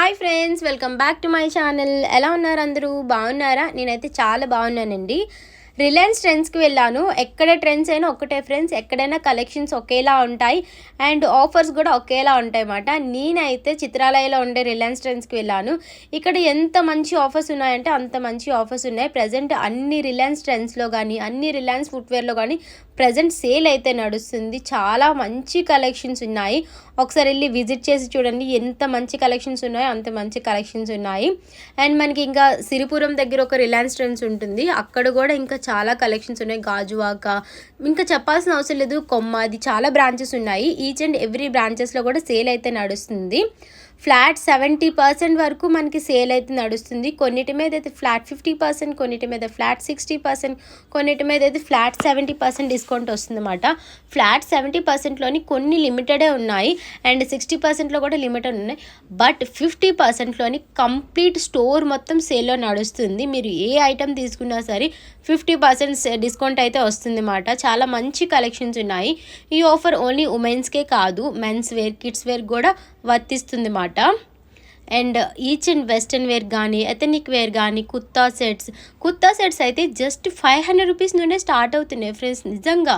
Hi friends, welcome back to my channel. ఎలా ఉన్నారు అందరూ? బాగున్నారా? నేనైతే చాలా బాగున్నానండి. రిలయన్స్ ట్రెండ్స్కి వెళ్ళాను. ఎక్కడ ట్రెండ్స్ అయినా ఒకటే ఫ్రెండ్స్, ఎక్కడైనా కలెక్షన్స్ ఒకేలా ఉంటాయి అండ్ ఆఫర్స్ కూడా ఒకేలా ఉంటాయి అన్నమాట. నేనైతే చిత్రాలయలో ఉండే రిలయన్స్ ట్రెండ్స్కి వెళ్ళాను. ఇక్కడ ఎంత మంచి ఆఫర్స్ ఉన్నాయంటే అంత మంచి ఆఫర్స్ ఉన్నాయి. ప్రజెంట్ అన్ని రిలయన్స్ ట్రెండ్స్లో కానీ అన్ని రిలయన్స్ ఫుట్వేర్లో కానీ ప్రజెంట్ సేల్ అయితే నడుస్తుంది. చాలా మంచి కలెక్షన్స్ ఉన్నాయి. ఒకసారి వెళ్ళి విజిట్ చేసి చూడండి. ఎంత మంచి కలెక్షన్స్ ఉన్నాయో అంత మంచి కలెక్షన్స్ ఉన్నాయి. అండ్ మనకి ఇంకా సిరిపురం దగ్గర ఒక రిలయన్స్ ట్రెండ్స్ ఉంటుంది. అక్కడ కూడా ఇంకా చాలా కలెక్షన్స్ ఉన్నాయి. గాజువాక, ఇంకా చెప్పాల్సిన అవసరం లేదు, కొమ్మాది, చాలా బ్రాంచెస్ ఉన్నాయి. ఈచ్ అండ్ ఎవ్రీ బ్రాంచెస్లో కూడా సేల్ అయితే నడుస్తుంది. ఫ్లాట్ 70% వరకు మనకి సేల్ అయితే నడుస్తుంది. కొన్నిటి మీద అయితే ఫ్లాట్ 50%, కొన్నిటి మీద ఫ్లాట్ 60%, కొన్నిటి మీద అయితే ఫ్లాట్ 70% డిస్కౌంట్ వస్తుందన్నమాట. ఫ్లాట్ 70%లోని కొన్ని లిమిటెడే ఉన్నాయి అండ్ 60%లో కూడా లిమిటెడ్ ఉన్నాయి. బట్ 50%లోని కంప్లీట్ స్టోర్ మొత్తం సేల్లో నడుస్తుంది. మీరు ఏ ఐటమ్ తీసుకున్నా సరే 50% డిస్కౌంట్ అయితే వస్తుంది అన్నమాట. చాలా మంచి కలెక్షన్స్ ఉన్నాయి. ఈ ఆఫర్ ఓన్లీ ఉమెన్స్కే కాదు, మెన్స్ వేర్, కిడ్స్ వేర్ కూడా వర్తిస్తుంది అన్నమాట. And each and western wear కానీ ఎథనిక్ వేర్ కానీ కుర్తా సెట్స్ అయితే జస్ట్ 500 రూపీస్ నుండే స్టార్ట్ అవుతున్నాయి ఫ్రెండ్స్. నిజంగా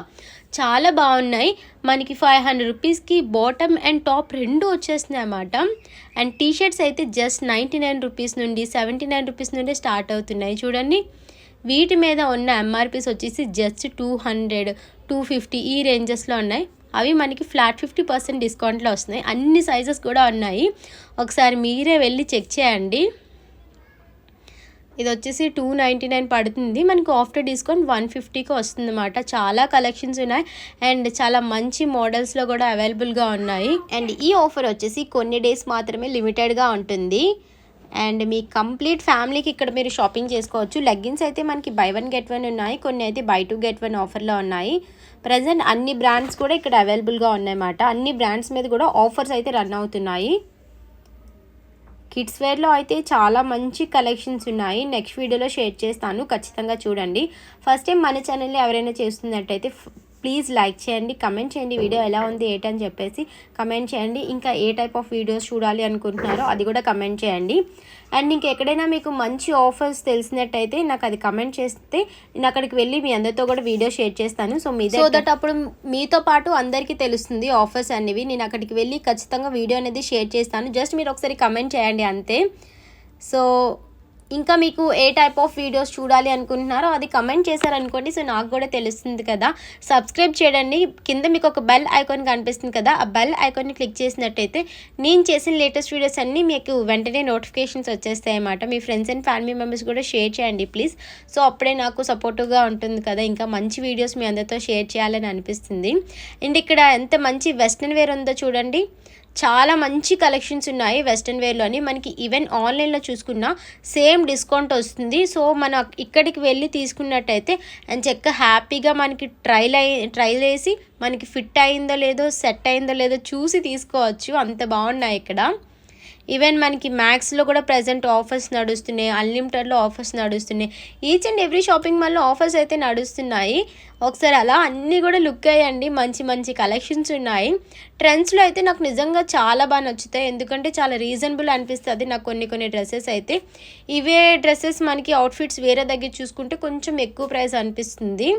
చాలా బాగున్నాయి. మనకి 500 రూపీస్కి బాటమ్ అండ్ టాప్ రెండు వచ్చేస్తున్నాయి అన్నమాట. అండ్ టీషర్ట్స్ అయితే జస్ట్ 99 రూపీస్ నుండి 79 రూపీస్ నుండి స్టార్ట్ అవుతున్నాయి. చూడండి, వీటి మీద ఉన్న ఎంఆర్పీస్ వచ్చేసి జస్ట్ 200, 250 ఈ రేంజెస్లో ఉన్నాయి. అవి మనకి ఫ్లాట్ 50% డిస్కౌంట్లో వస్తున్నాయి. అన్ని సైజెస్ కూడా ఉన్నాయి. ఒకసారి మీరే వెళ్ళి చెక్ చేయండి. ఇది వచ్చేసి 299 పడుతుంది. మనకు ఆఫ్టర్ డిస్కౌంట్ 150కి వస్తుంది అన్నమాట. చాలా కలెక్షన్స్ ఉన్నాయి అండ్ చాలా మంచి మోడల్స్లో కూడా అవైలబుల్గా ఉన్నాయి. అండ్ ఈ ఆఫర్ వచ్చేసి కొన్ని డేస్ మాత్రమే లిమిటెడ్గా ఉంటుంది. అండ్ మీ కంప్లీట్ ఫ్యామిలీకి ఇక్కడ మీరు షాపింగ్ చేసుకోవచ్చు. లెగ్గిన్స్ అయితే మనకి బై 1 గెట్ 1 ఉన్నాయి, కొన్ని అయితే బై 2 గెట్ 1 ఆఫర్లో ఉన్నాయి. ప్రజెంట్ అన్ని బ్రాండ్స్ కూడా ఇక్కడ అవైలబుల్గా ఉన్నాయన్నమాట. అన్ని బ్రాండ్స్ మీద కూడా ఆఫర్స్ అయితే రన్ అవుతున్నాయి. కిడ్స్ వేర్లో అయితే చాలా మంచి కలెక్షన్స్ ఉన్నాయి. నెక్స్ట్ వీడియోలో షేర్ చేస్తాను, ఖచ్చితంగా చూడండి. ఫస్ట్ టైం మన ఛానల్ని ఎవరైనా చేస్తున్నట్టయితే ప్లీజ్ లైక్ చేయండి, కమెంట్ చేయండి, వీడియో ఎలా ఉంది ఏంటని చెప్పేసి కమెంట్ చేయండి. ఇంకా ఏ టైప్ ఆఫ్ వీడియోస్ చూడాలి అనుకుంటున్నారో అది కూడా కమెంట్ చేయండి. అండ్ ఇంకా ఎక్కడైనా మీకు మంచి ఆఫర్స్ తెలిసినట్టయితే నాకు అది కమెంట్ చేస్తే నేను అక్కడికి వెళ్ళి మీ అందరితో కూడా వీడియో షేర్ చేస్తాను. సో దట్ అప్పుడు మీతో పాటు అందరికీ తెలుస్తుంది ఆఫర్స్ అనేవి. నేను అక్కడికి వెళ్ళి ఖచ్చితంగా వీడియో అనేది షేర్ చేస్తాను. జస్ట్ మీరు ఒకసారి కమెంట్ చేయండి అంతే. సో ఇంకా మీకు ఏ టైప్ ఆఫ్ వీడియోస్ చూడాలి అనుకుంటున్నారో అది కమెంట్ చేశారనుకోండి, సో నాకు కూడా తెలుస్తుంది కదా. సబ్స్క్రైబ్ చేయండి. కింద మీకు ఒక బెల్ ఐకాన్ కనిపిస్తుంది కదా, ఆ బెల్ ఐకాన్ని క్లిక్ చేసినట్టయితే నేను చేసిన లేటెస్ట్ వీడియోస్ అన్నీ మీకు వెంటనే నోటిఫికేషన్స్ వచ్చేస్తాయి అన్నమాట. మీ ఫ్రెండ్స్ అండ్ ఫ్యామిలీ మెంబర్స్ కూడా షేర్ చేయండి ప్లీజ్. సో అప్పుడే నాకు సపోర్టివ్గా ఉంటుంది కదా, ఇంకా మంచి వీడియోస్ మీ అందరితో షేర్ చేయాలని అనిపిస్తుంది. అండ్ ఇక్కడ ఎంత మంచి వెస్ట్రన్ వేర్ ఉందో చూడండి. చాలా మంచి కలెక్షన్స్ ఉన్నాయి వెస్ట్రన్ వేర్లోని. మనకి ఈవెన్ ఆన్లైన్లో చూసుకున్నా సేమ్ డిస్కౌంట్ వస్తుంది. సో మనం ఇక్కడికి వెళ్ళి తీసుకున్నట్టయితే అండ్ చక్కగా హ్యాపీగా మనకి ట్రైల్ వేసి మనకి ఫిట్ అయిందో లేదో, సెట్ అయిందో లేదో చూసి తీసుకోవచ్చు. అంత బాగున్నాయి ఇక్కడ. ఈవెన్ మనకి మ్యాక్స్లో కూడా ప్రజెంట్ ఆఫర్స్ నడుస్తున్నాయి, అన్లిమిటెడ్లో ఆఫర్స్ నడుస్తున్నాయి. ఈచ్ అండ్ ఎవ్రీ షాపింగ్ మాల్లో ఆఫర్స్ అయితే నడుస్తున్నాయి. ఒకసారి అలా అన్నీ కూడా లుక్ అయ్యండి. మంచి మంచి కలెక్షన్స్ ఉన్నాయి. ట్రెండ్స్లో అయితే నాకు నిజంగా చాలా బాగా నచ్చుతాయి, ఎందుకంటే చాలా రీజనబుల్ అనిపిస్తుంది నాకు కొన్ని డ్రెస్సెస్ అయితే. ఇవే డ్రెస్సెస్ మనకి అవుట్ఫిట్స్ వేరే దగ్గర చూసుకుంటే కొంచెం ఎక్కువ ప్రైస్ అనిపిస్తుంది.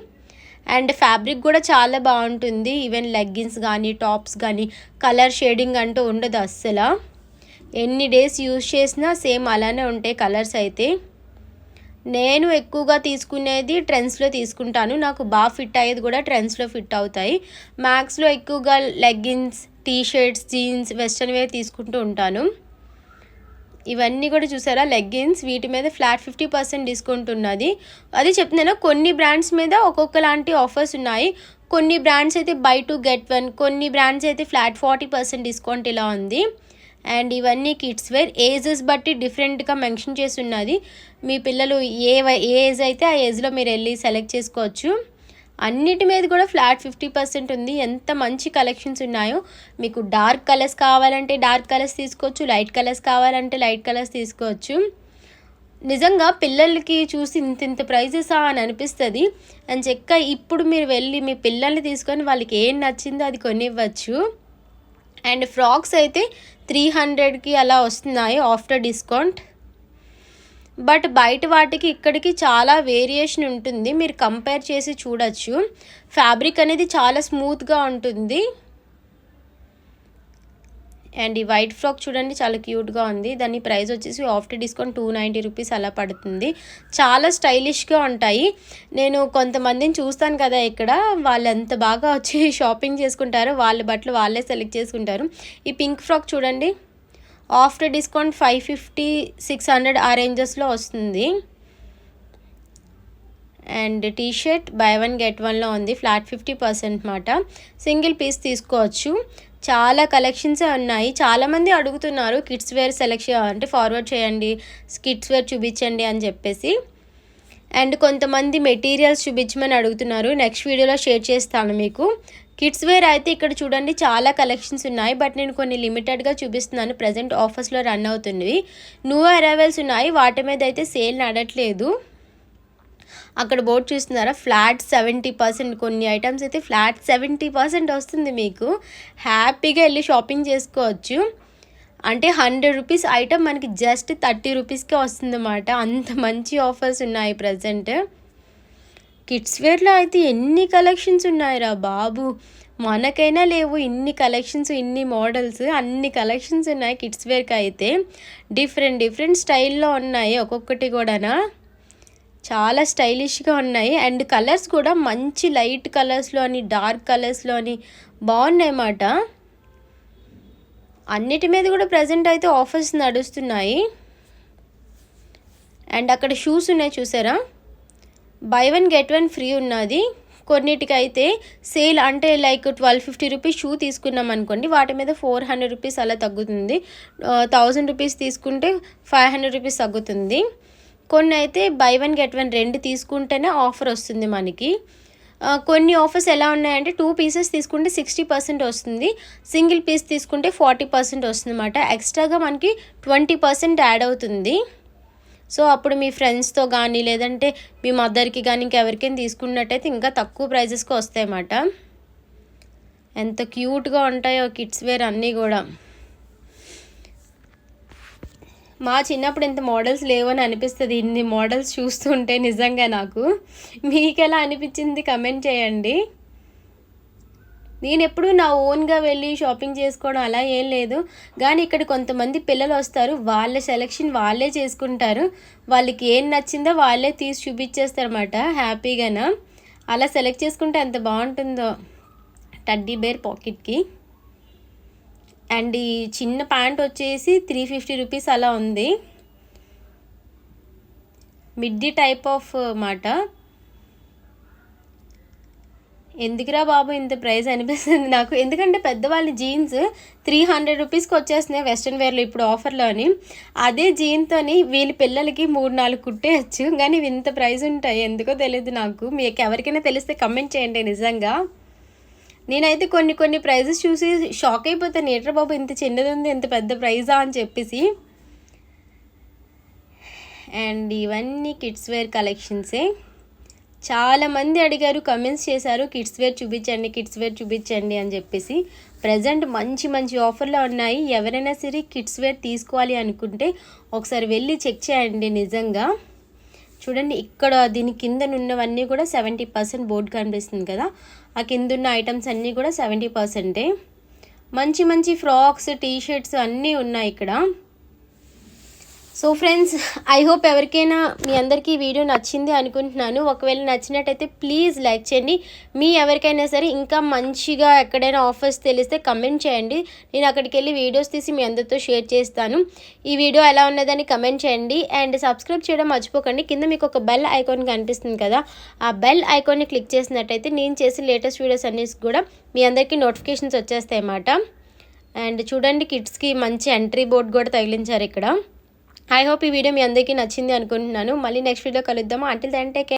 అండ్ ఫ్యాబ్రిక్ కూడా చాలా బాగుంటుంది. ఈవెన్ లెగ్గిన్స్ కానీ టాప్స్ కానీ కలర్ షేడింగ్ అంటూ ఉండదు అస్సలు. ఎన్ని డేస్ యూజ్ చేసినా సేమ్ అలానే ఉంటాయి కలర్స్ అయితే. నేను ఎక్కువగా తీసుకునేది ట్రెండ్స్లో తీసుకుంటాను. నాకు బాగా ఫిట్ అయ్యేది కూడా ట్రెండ్స్లో ఫిట్ అవుతాయి. మ్యాక్స్లో ఎక్కువగా leggings, t-shirts, jeans, western wear తీసుకుంటూ ఉంటాను. ఇవన్నీ కూడా చూసారా లెగ్గిన్స్, వీటి మీద ఫ్లాట్ 50% డిస్కౌంట్ ఉన్నది. అది చెప్తున్నాను, కొన్ని బ్రాండ్స్ మీద ఒక్కొక్కలాంటి ఆఫర్స్ ఉన్నాయి. కొన్ని బ్రాండ్స్ అయితే బై 2 గెట్ 1, కొన్ని బ్రాండ్స్ అయితే ఫ్లాట్ 40% డిస్కౌంట్ ఇలా ఉంది. అండ్ ఇవన్నీ కిడ్స్ వేర్. ఏజెస్ బట్టి డిఫరెంట్గా మెన్షన్ చేసి ఉన్నది. మీ పిల్లలు ఏ ఏజ్ అయితే ఆ ఏజ్లో మీరు వెళ్ళి సెలెక్ట్ చేసుకోవచ్చు. అన్నిటి మీద కూడా ఫ్లాట్ 50% ఉంది. ఎంత మంచి కలెక్షన్స్ ఉన్నాయో. మీకు డార్క్ కలర్స్ కావాలంటే డార్క్ కలర్స్ తీసుకోవచ్చు, లైట్ కలర్స్ కావాలంటే లైట్ కలర్స్ తీసుకోవచ్చు. నిజంగా పిల్లలకి చూసి ఇంత ప్రైజెసా అని అనిపిస్తుంది. అని ఇప్పుడు మీరు వెళ్ళి మీ పిల్లల్ని తీసుకొని వాళ్ళకి ఏం నచ్చిందో అది కొనివ్వచ్చు. అండ్ ఫ్రాక్స్ అయితే 300కి అలా వస్తున్నాయి ఆఫ్టర్ డిస్కౌంట్. బట్ బయట వాటికి ఇక్కడికి చాలా వేరియేషన్ ఉంటుంది, మీరు కంపేర్ చేసి చూడొచ్చు. ఫ్యాబ్రిక్ అనేది చాలా స్మూత్గా ఉంటుంది. అండ్ ఈ వైట్ ఫ్రాక్ చూడండి చాలా క్యూట్గా ఉంది. దాని ప్రైస్ వచ్చేసి ఆఫ్టర్ డిస్కౌంట్ 290 రూపీస్ అలా పడుతుంది. చాలా స్టైలిష్గా ఉంటాయి. నేను కొంతమందిని చూస్తాను కదా ఇక్కడ, వాళ్ళు ఎంత బాగా వచ్చి షాపింగ్ చేసుకుంటారో వాళ్ళ బట్టలు వాళ్ళే సెలెక్ట్ చేసుకుంటారు. ఈ పింక్ ఫ్రాక్ చూడండి, ఆఫ్టర్ డిస్కౌంట్ 550, 600 ఆ రేంజెస్లో వస్తుంది. And T shirt by 1 get 1లో ఉంది, ఫ్లాట్ 50% మాట. సింగిల్ పీస్ తీసుకోవచ్చు. చాలా కలెక్షన్సే ఉన్నాయి. చాలామంది అడుగుతున్నారు కిడ్స్ వేర్ సెలెక్షన్ అంటే ఫార్వర్డ్ చేయండి, కిడ్స్ వేర్ చూపించండి అని చెప్పేసి. అండ్ కొంతమంది మెటీరియల్స్ చూపించమని అడుగుతున్నారు, నెక్స్ట్ వీడియోలో షేర్ చేస్తాను మీకు. కిడ్స్ వేర్ అయితే ఇక్కడ చూడండి చాలా కలెక్షన్స్ ఉన్నాయి, బట్ నేను కొన్ని లిమిటెడ్గా చూపిస్తున్నాను. ప్రజెంట్ ఆఫర్స్లో రన్ అవుతున్నవి. న్యూ అరైవల్స్ ఉన్నాయి, వాటి మీద అయితే సేల్ నడట్లేదు. అక్కడ బోర్డు చూస్తున్నారా, ఫ్లాట్ 70%. కొన్ని ఐటమ్స్ అయితే ఫ్లాట్ 70% వస్తుంది. మీకు హ్యాపీగా వెళ్ళి షాపింగ్ చేసుకోవచ్చు. అంటే 100 రూపీస్ ఐటమ్ మనకి జస్ట్ 30 రూపీస్కే వస్తుంది అన్నమాట. అంత మంచి ఆఫర్స్ ఉన్నాయి ప్రజెంట్. కిడ్స్ వేర్లో అయితే ఎన్ని కలెక్షన్స్ ఉన్నాయిరా బాబు, మనకైనా లేవు ఇన్ని కలెక్షన్స్, ఇన్ని మోడల్స్, అన్ని కలెక్షన్స్ ఉన్నాయి కిడ్స్ వేర్కి అయితే. డిఫరెంట్ స్టైల్లో ఉన్నాయి ఒక్కొక్కటి కూడానా, చాలా స్టైలిష్గా ఉన్నాయి. అండ్ కలర్స్ కూడా మంచి లైట్ కలర్స్లోని, డార్క్ కలర్స్లోని బాగున్నాయి అన్నమాట. అన్నిటి మీద కూడా ప్రజెంట్ అయితే ఆఫర్స్ నడుస్తున్నాయి. అండ్ అక్కడ షూస్ ఉన్నాయి చూసారా, బై 1 get 1 ఫ్రీ ఉన్నది. కొన్నిటికైతే సేల్ అంటే లైక్ 1250 రూపీస్ షూ తీసుకున్నాం అనుకోండి, వాటి మీద 400 రూపీస్ అలా తగ్గుతుంది. 1000 రూపీస్ తీసుకుంటే 500 రూపీస్ తగ్గుతుంది. కొన్ని అయితే బై 1 get 1 2 తీసుకుంటేనే ఆఫర్ వస్తుంది మనకి. కొన్ని ఆఫర్స్ ఎలా ఉన్నాయంటే 2 పీసెస్ తీసుకుంటే 60% వస్తుంది, సింగిల్ పీస్ తీసుకుంటే 40% వస్తుంది అన్నమాట. ఎక్స్ట్రాగా మనకి 20% యాడ్ అవుతుంది. సో అప్పుడు మీ ఫ్రెండ్స్తో కానీ లేదంటే మీ మదర్కి కానీ ఇంకెవరికైనా తీసుకున్నట్టయితే ఇంకా తక్కువ ప్రైజెస్కి వస్తాయి అన్నమాట. ఎంత క్యూట్గా ఉంటాయో కిడ్స్ వేర్ అన్నీ కూడా. మా చిన్నప్పుడు ఇంత మోడల్స్ లేవని అనిపిస్తుంది ఇన్ని మోడల్స్ చూస్తుంటే నిజంగా. నాకు మీకు ఎలా అనిపించింది కమెంట్ చేయండి. నేను ఎప్పుడు నా ఓన్గా వెళ్ళి షాపింగ్ చేసుకోవడం అలా ఏం లేదు, కానీ ఇక్కడ కొంతమంది పిల్లలు వస్తారు, వాళ్ళ సెలెక్షన్ వాళ్ళే చేసుకుంటారు. వాళ్ళకి ఏం నచ్చిందో వాళ్ళే తీసి చూపించేస్తారన్నమాట హ్యాపీగానా. అలా సెలెక్ట్ చేసుకుంటే ఎంత బాగుంటుందో టడ్డీ బేర్ పాకెట్కి. అండ్ ఈ చిన్న ప్యాంట్ వచ్చేసి 350 రూపీస్ అలా ఉంది, మిడ్డీ టైప్ ఆఫ్ మాట. ఎందుకురా బాబు ఇంత ప్రైస్ అనిపిస్తుంది నాకు, ఎందుకంటే పెద్దవాళ్ళ జీన్స్ 300 రూపీస్కి వచ్చేస్తున్నాయి వెస్ట్రన్ వేర్లో ఇప్పుడు ఆఫర్లోని. అదే జీన్తోని వీళ్ళ పిల్లలకి 3-4 కుట్టేయచ్చు, కానీ ఇంత ప్రైస్ ఉంటాయి ఎందుకో తెలియదు నాకు. మీకు ఎవరికైనా తెలిస్తే కమెంట్ చేయండి. నిజంగా నేనైతే కొన్ని ప్రైజెస్ చూసి షాక్ అయిపోతాను, ఏంట్రా బాబు ఇంత చిన్నది ఉంది ఇంత పెద్ద ప్రైజా అని చెప్పేసి. అండ్ ఇవన్నీ కిడ్స్ వేర్ కలెక్షన్సే. చాలామంది అడిగారు, కమెంట్స్ చేశారు కిడ్స్ వేర్ చూపించండి అని చెప్పేసి. ప్రజెంట్ మంచి ఆఫర్లో ఉన్నాయి. ఎవరైనా సరే కిడ్స్ వేర్ తీసుకోవాలి అనుకుంటే ఒకసారి వెళ్ళి చెక్ చేయండి. నిజంగా చూడండి, ఇక్కడ దీని కింద ఉన్నవన్నీ కూడా 70% బోర్డు కనిపిస్తుంది కదా, ఆ కింద ఉన్న ఐటమ్స్ అన్నీ కూడా 70%. మంచి ఫ్రాక్స్, టీ షర్ట్స్ అన్నీ ఉన్నాయి ఇక్కడ. సో ఫ్రెండ్స్, ఐ హోప్ ఎవరికైనా మీ అందరికీ వీడియో నచ్చింది అనుకుంటున్నాను. ఒకవేళ నచ్చినట్టయితే ప్లీజ్ లైక్ చేయండి. మీ ఎవరికైనా సరే ఇంకా మంచిగా ఎక్కడైనా ఆఫర్స్ తెలిస్తే కమెంట్ చేయండి, నేను అక్కడికి వెళ్ళి వీడియోస్ తీసి మీ అందరితో షేర్ చేస్తాను. ఈ వీడియో ఎలా ఉన్నదని కమెంట్ చేయండి. అండ్ సబ్స్క్రైబ్ చేయడం మర్చిపోకండి. కింద మీకు ఒక బెల్ ఐకాన్ కనిపిస్తుంది కదా, ఆ బెల్ ఐకాన్ని క్లిక్ చేసినట్టయితే నేను చేసిన లేటెస్ట్ వీడియోస్ అన్నీ కూడా మీ అందరికీ నోటిఫికేషన్స్ వచ్చేస్తాయి అన్నమాట. అండ్ చూడండి, కిడ్స్కి మంచి ఎంట్రీ బోర్డ్ కూడా తగిలించారు ఇక్కడ. ఐ హోప్ ఈ వీడియో మీ అందరికీ నచ్చింది అనుకుంటున్నాను. మళ్ళీ నెక్స్ట్ వీడియో కలుద్దాము. Until then take care.